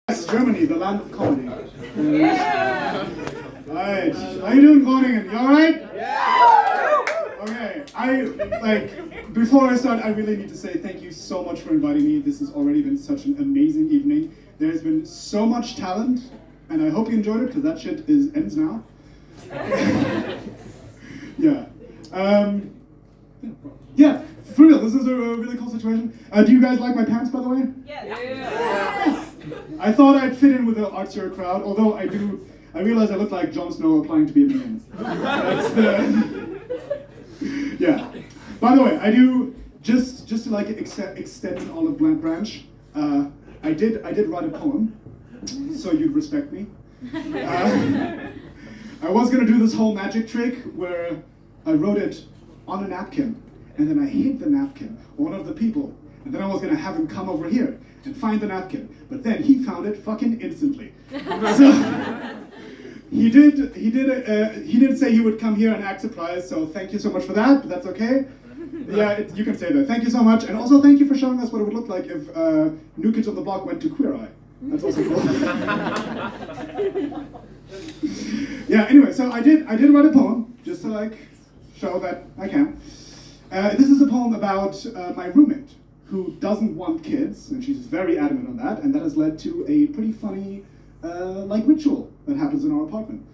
Yes, Germany, the land of comedy. Yeah. Alright. How you doing, Groningen? You alright? Yeah. Okay. Before I start, I really need to say thank you so much for inviting me. This has already been such an amazing evening. There has been so much talent, and I hope you enjoyed it, because that shit ends now. Yeah. Yeah, for real, this is a really cool situation. Do you guys like my pants, by the way? Yeah. I thought I'd fit in with the artsier crowd, although I realize I look like Jon Snow applying to be a minion. That's the... Yeah. By the way, I do, just to like extend an olive branch, I did write a poem, so you'd respect me. I was gonna do this whole magic trick where I wrote it on a napkin, and then I hid the napkin on one of the people, and then I was gonna have him come over here and find the napkin, but then he found it fucking instantly. So he did say he would come here and act surprised, so thank you so much for that, but that's okay. Yeah, you can say that. Thank you so much, and also thank you for showing us what it would look like if New Kids on the Block went to Queer Eye. That's also cool. Yeah, anyway, so I did write a poem, just to like show that I can. This is a poem about my roommate, who doesn't want kids, and she's very adamant on that, and that has led to a pretty funny ritual that happens in our apartment.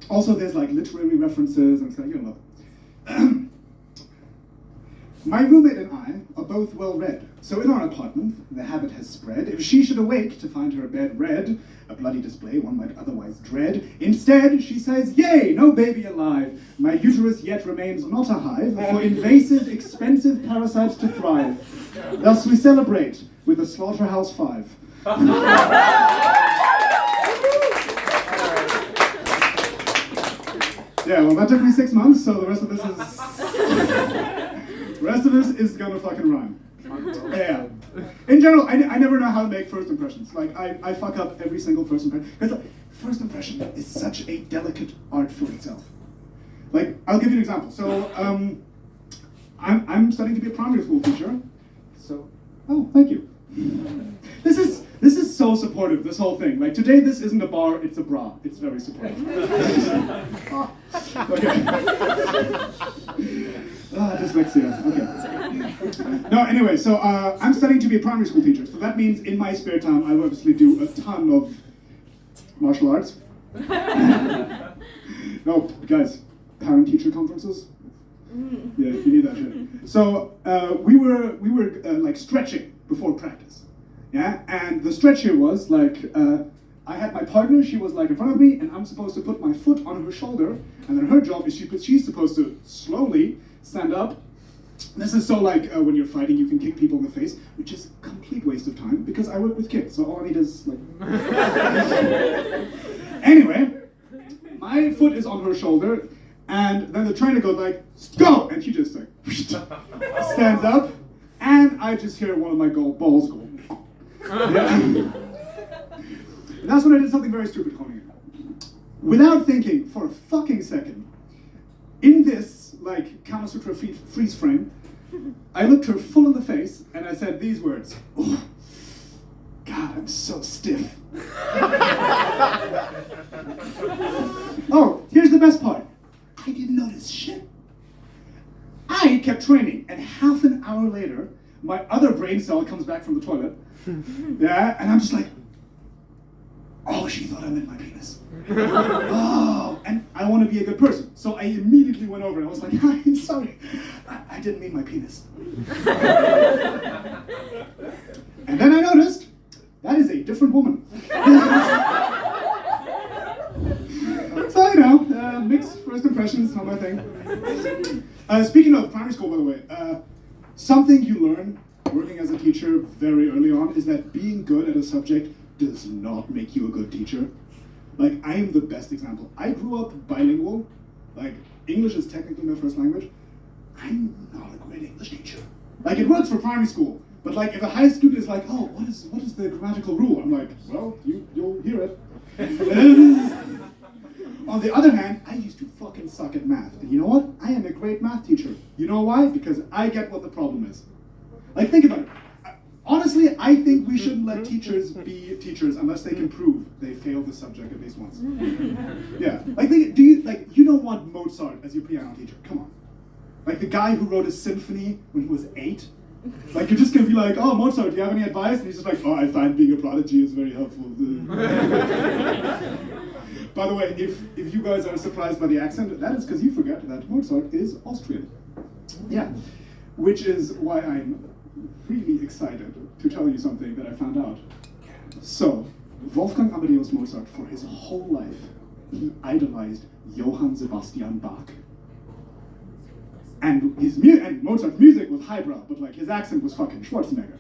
Also, there's like literary references and stuff, you know. My roommate and I are both well read, so in our apartment, the habit has spread. If she should awake to find her bed red, a bloody display one might otherwise dread, instead she says, "Yay, no baby alive! My uterus yet remains not a hive for invasive, expensive parasites to thrive. Thus we celebrate with a Slaughterhouse 5. Yeah, well, that took me 6 months, so the rest of this is gonna fucking rhyme. Yeah. In general, I never know how to make first impressions. Like, I fuck up every single first impression. Because like, first impression is such a delicate art for itself. Like, I'll give you an example. So, I'm studying to be a primary school teacher. So, oh, thank you. This is so supportive, this whole thing. Like, today this isn't a bar, it's a bra. It's very supportive. Okay. Dyslexia, okay. No, anyway, so I'm studying to be a primary school teacher. So that means in my spare time, I obviously do a ton of martial arts. No, guys, parent-teacher conferences? Yeah, you need that shit. So we were like stretching before practice. Yeah, and the stretch here was like, I had my partner, she was like in front of me, and I'm supposed to put my foot on her shoulder, and then her job is she's supposed to slowly stand up. This is so like when you're fighting, you can kick people in the face, which is a complete waste of time, because I work with kids, so all I need is like... Anyway, my foot is on her shoulder, and then the trainer goes like, "Go!" And she just like, stands up, and I just hear one of my balls go. Yeah. And that's when I did something very stupid, Connie. Without thinking for a fucking second, in this like Kama Sutra freeze frame, I looked her full in the face and I said these words: "Oh, God, I'm so stiff." Oh, here's the best part. I didn't notice shit. I kept training, and half an hour later, my other brain cell comes back from the toilet. Yeah, and I'm just like, "Oh, she thought I meant my penis." Oh, and I want to be a good person, so I immediately went over and I was like, "Hi, sorry, I didn't mean my penis." And then I noticed, that is a different woman. So, you know, mixed first impressions, not my thing. Speaking of primary school, by the way, something you learn working as a teacher very early on is that being good at a subject does not make you a good teacher. Like, I am the best example. I grew up bilingual. Like, English is technically my first language. I'm not a great English teacher. Like, it works for primary school, but like, if a high student is like, "Oh, what is the grammatical rule?" I'm like, "Well, you'll hear it." On the other hand, I used to fucking suck at math. And you know what? I am a great math teacher. You know why? Because I get what the problem is. Like, think about it. Honestly, I think we shouldn't let teachers be teachers unless they can prove they failed the subject at least once. Yeah, like you don't want Mozart as your piano teacher? Come on, like the guy who wrote a symphony when he was 8. Like you're just gonna be like, oh Mozart, do you have any advice? And he's just like, oh, I find being a prodigy is very helpful. By the way, if you guys are surprised by the accent, that is because you forgot that Mozart is Austrian. Yeah, which is why I'm really excited to tell you something that I found out. So, Wolfgang Amadeus Mozart, for his whole life, he idolized Johann Sebastian Bach. And and Mozart's music was highbrow, but like his accent was fucking Schwarzenegger.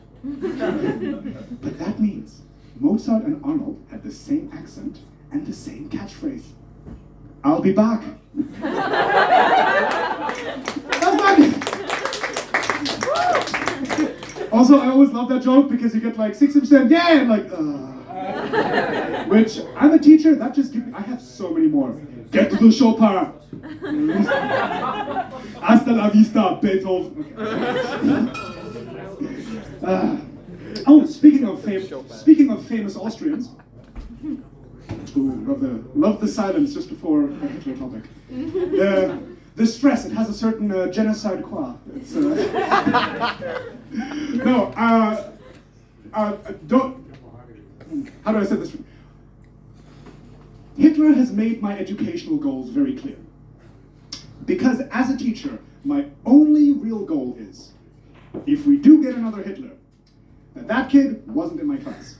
But that means Mozart and Arnold had the same accent and the same catchphrase. I'll be back. That's fucking. Also, I always love that joke because you get like 60%, yeah, and like, which, I'm a teacher, that just gives me, I have so many more. Get to the Chopin. Hasta la vista, Beethoven. Okay. Speaking of famous Austrians. Ooh, love the silence just before the Hitler topic. The stress, it has a certain genocide qua. It's, no, don't, how do I say this? Hitler has made my educational goals very clear. Because as a teacher, my only real goal is, if we do get another Hitler, that kid wasn't in my class.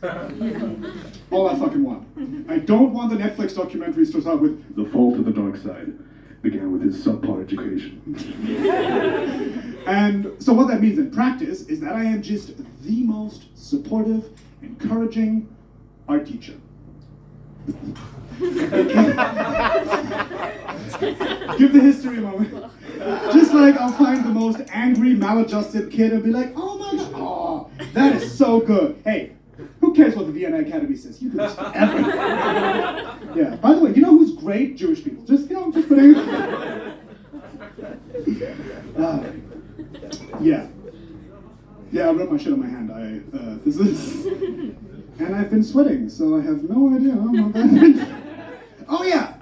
All I fucking want. I don't want the Netflix documentaries to start with, the fault of the dark side began with his subpar education. And so what that means in practice is that I am just the most supportive, encouraging art teacher. Give the history a moment. Just like I'll find the most angry, maladjusted kid and be like, oh my god, oh, that is so good. Hey, who cares what the Vienna Academy says? You do this forever. Yeah, by the way, you know who's great? Jewish people. Just putting yeah. Yeah, I wrote my shit on my hand. And I've been sweating, so I have no idea how that. Oh yeah,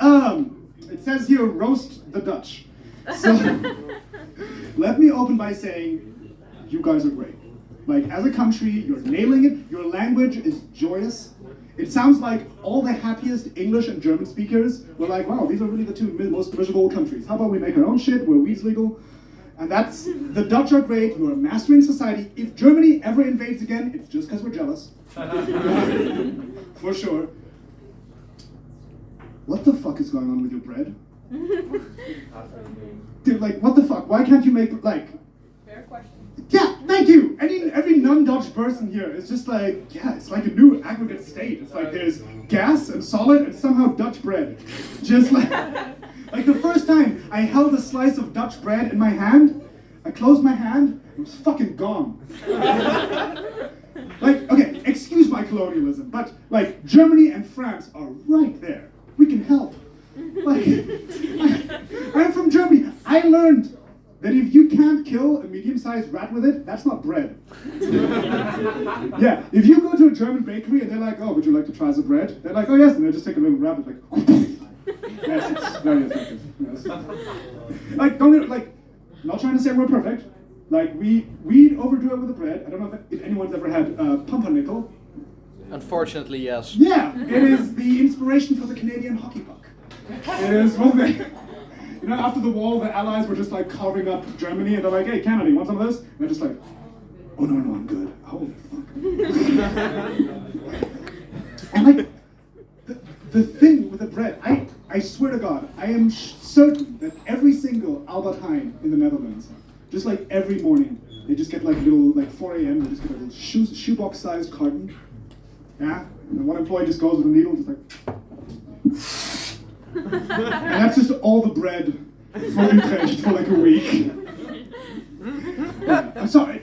it says here, roast the Dutch. So, let me open by saying, you guys are great. Like, as a country, you're nailing it, your language is joyous. It sounds like all the happiest English and German speakers were like, wow, these are really the two most miserable countries. How about we make our own shit, where weed's legal? And that's, the Dutch are great, you are mastering society. If Germany ever invades again, it's just because we're jealous. For sure. What the fuck is going on with your bread? Dude, like, what the fuck? Why can't you make, like... Fair question. Yeah, thank you! Every non-Dutch person here is just like, yeah, it's like a new aggregate state. It's like there's gas and solid and somehow Dutch bread. Just like... Like the first time I held a slice of Dutch bread in my hand, I closed my hand, it was fucking gone. Like, okay, excuse my colonialism, but like Germany and France are right there. We can help. Like, I'm from Germany. I learned that if you can't kill a medium-sized rat with it, that's not bread. Yeah, if you go to a German bakery and they're like, oh, would you like to try some bread? They're like, oh yes, and they just take a little rabbit like, yes, it's very effective. Yes. Like, not trying to say we're perfect. Like, we overdo it with the bread. I don't know if anyone's ever had pumpernickel. Unfortunately, yes. Yeah, it is the inspiration for the Canadian hockey puck. It is one thing. You know, after the war, the Allies were just like carving up Germany, and they're like, hey, Canada, you want some of this? And they're just like, oh no, I'm good. Holy fuck. And like, the thing with the bread, I swear to God, I am certain that every single Albert Heijn in the Netherlands, just like every morning, they just get like little, like 4 a.m., they just get a little shoebox-sized carton. Yeah? And then one employee just goes with a needle, just like... And that's just all the bread for Utrecht for like a week. Yeah, I'm sorry,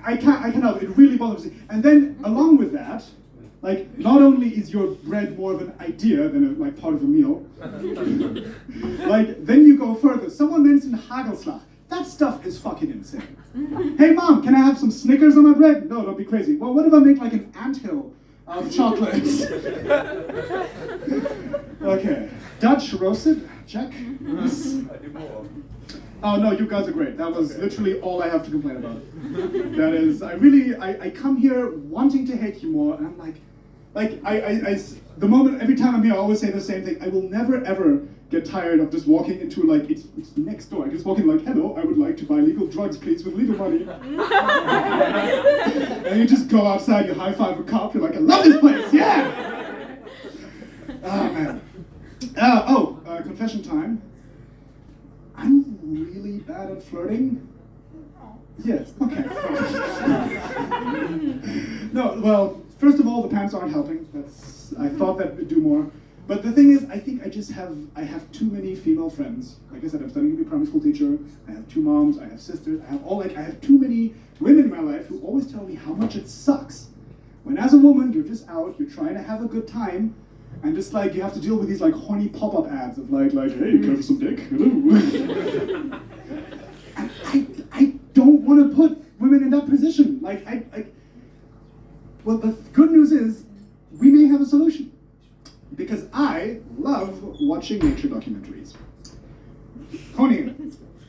I can't help it, it really bothers me. And then, along with that, like, not only is your bread more of an idea than like part of a meal, like, then you go further. Someone mentioned Hagelslag. that stuff is fucking insane. Hey mom, can I have some Snickers on my bread? No, don't be crazy. Well, what if I make like an anthill of chocolates? Okay, Dutch roasted, check. Yes. Oh no, you guys are great. That was literally all I have to complain about. That is, I come here wanting to hate you more, and I'm like, the moment, every time I'm here, I always say the same thing. I will never ever get tired of just walking into like, it's next door. I just walk in like, hello, I would like to buy legal drugs, please, with legal money. And you just go outside, you high five a cop, you're like, I love this place, yeah! Oh man. Confession time. I'm really bad at flirting. Yes, okay. No, well, first of all, the pants aren't helping. I thought that would do more. But the thing is, I think I have too many female friends. Like I said, I'm studying to be a primary school teacher. I have 2 moms, I have sisters, I have too many women in my life who always tell me how much it sucks. When as a woman, you're just out, you're trying to have a good time, and just like, you have to deal with these like horny pop-up ads of like, hey, care for some dick? Hello. And I don't want to put women in that position. Well, the good news is, we may have a solution. Because I love watching nature documentaries. Connie,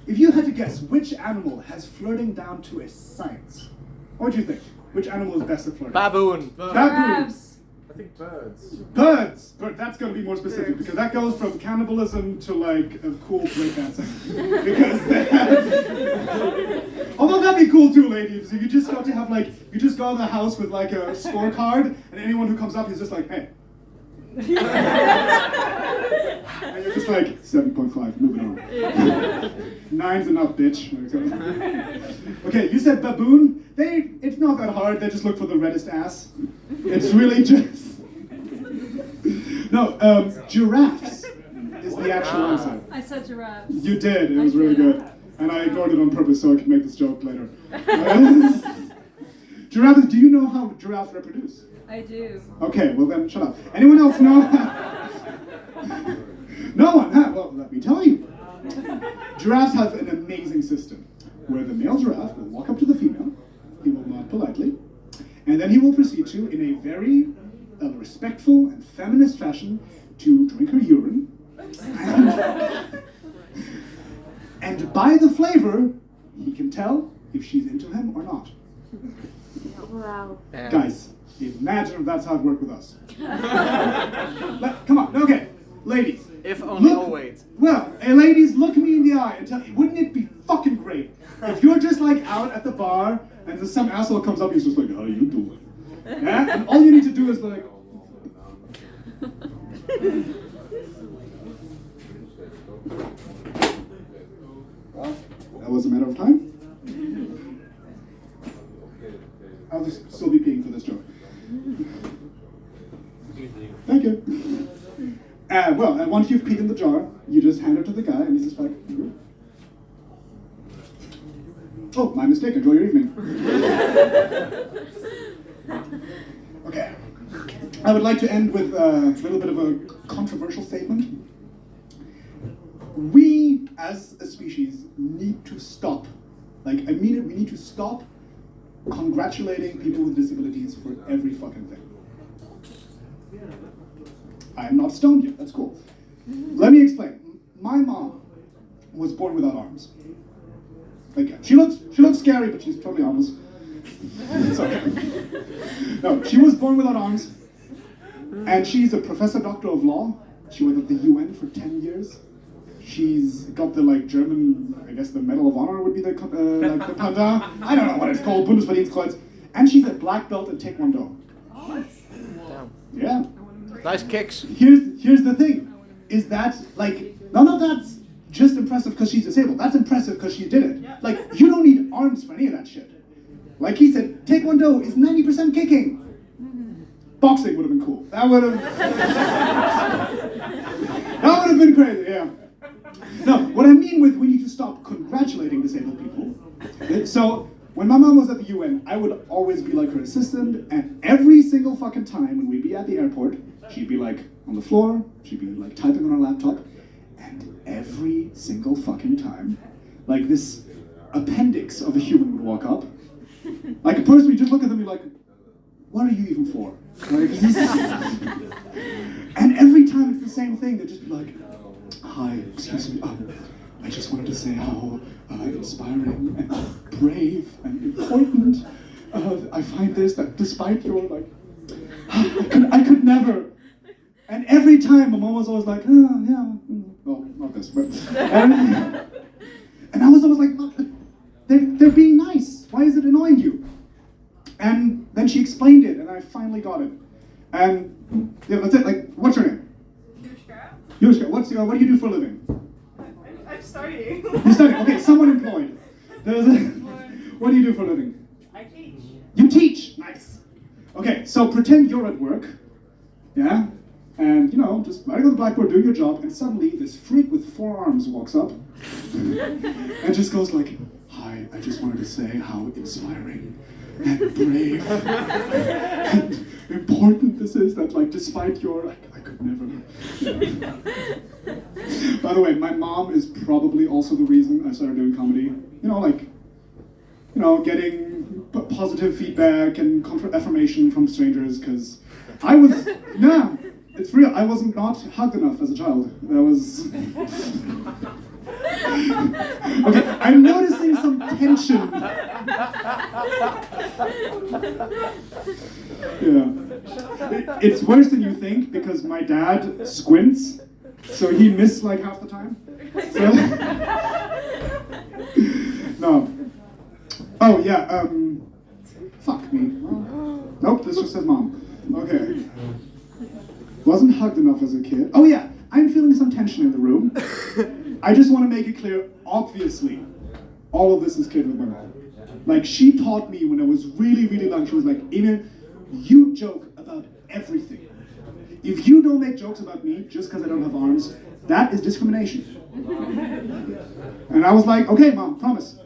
if you had to guess which animal has flirting down to a science, what do you think? Which animal is best at flirting? Baboon. Crabs. I think birds. Birds! But that's going to be more specific, because that goes from cannibalism to like a cool breakdancing. Because they have... Although that'd be cool too, ladies. If you just got to have like, you just go to the house with like a scorecard, and anyone who comes up is just like, hey. And you're just like, 7.5, moving on. 9's enough, bitch. Okay, you said baboon. It's not that hard, they just look for the reddest ass. It's really just... No, giraffes is the actual answer. I said giraffes. You did, it was really good. And I ignored it on purpose so I could make this joke later. Giraffes, do you know how giraffes reproduce? I do. Okay, well then shut up. Anyone else know? No one, huh? Well, let me tell you. Giraffes have an amazing system where the male giraffe will walk up to the female, he will nod politely, and then he will proceed to, in a very respectful and feminist fashion, to drink her urine. And by the flavor, he can tell if she's into him or not. Wow. Guys, imagine if that's how it worked with us. Come on, okay, ladies. If only, Look, oh wait. Well, hey ladies, look me in the eye and tell me, wouldn't it be fucking great if you're just like out at the bar and then some asshole comes up and he's just like, how you doing? Yeah? And all you need to do is like... Well, that was a matter of time. I'll just still be peeing for this joke. Thank you. Well, and once you've peed in the jar, you just hand it to the guy, and he's just like, oh, my mistake, enjoy your evening. Okay. I would like to end with a little bit of a controversial statement. We, as a species, need to stop. Like, I mean it, we need to stop congratulating people with disabilities for every fucking thing. I am not stoned yet, that's cool. Let me explain. My mom was born without arms. Like, she looks scary, but she's totally harmless. It's okay. No, she was born without arms, and she's a professor doctor of law. She was at the UN for 10 years. She's got the like German, I guess the Medal of Honor would be the like the Panda. I don't know what it's called, Bundesverdienstkreuz. And she's a black belt in Taekwondo. Yeah. Nice kicks. Here's the thing, is that like none of that's just impressive because she's disabled. That's impressive because she did it. Like you don't need arms for any of that shit. Like he said, Taekwondo is 90% kicking. Boxing would have been cool. That would have been crazy. Yeah. No, what I mean with we need to stop congratulating disabled people. So when my mom was at the UN, I would always be like her assistant, and every single fucking time when we'd be at the airport, she'd be like on the floor, she'd be like typing on her laptop, and every single fucking time, like this appendix of a human would walk up. Like a person, you just look at them and be like, what are you even for? Like, and every time it's the same thing, they'd just be like, hi, excuse me, I just wanted to say how inspiring and brave and important I find this, that despite your, like, I could never. And every time my mom was always like, oh, yeah, well, not this, but. And I was always like, look, they're being nice. Why is it annoying you? And then she explained it, and I finally got it. And yeah, that's it. Like, what's your name? Yushka. What do you do for a living? I'm studying. You study? Okay, someone employed. What do you do for a living? I teach. You teach. Nice. Okay, so pretend you're at work. Yeah. And, you know, just writing on the blackboard, doing your job, and suddenly this freak with 4 arms walks up and just goes like, hi, I just wanted to say how inspiring and brave and important this is that, like, despite your, like, I could never. Yeah. By the way, my mom is probably also the reason I started doing comedy. You know, like, you know, getting positive feedback and affirmation from strangers, because I was, nah. It's real. I wasn't not hugged enough as a child. That was. Okay, I'm noticing some tension. Yeah. It's worse than you think because my dad squints, so he missed like half the time. So... No. Oh yeah. Fuck me. Nope. This just says mom. Okay. Wasn't hugged enough as a kid. Oh yeah, I'm feeling some tension in the room. I just want to make it clear, obviously, all of this is kid with my mom. Like, she taught me when I was really, really young, she was like, Emil, you joke about everything. If you don't make jokes about me just because I don't have arms, that is discrimination. And I was like, okay, mom, promise.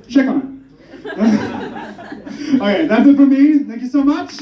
Check on it. Okay, that's it for me. Thank you so much.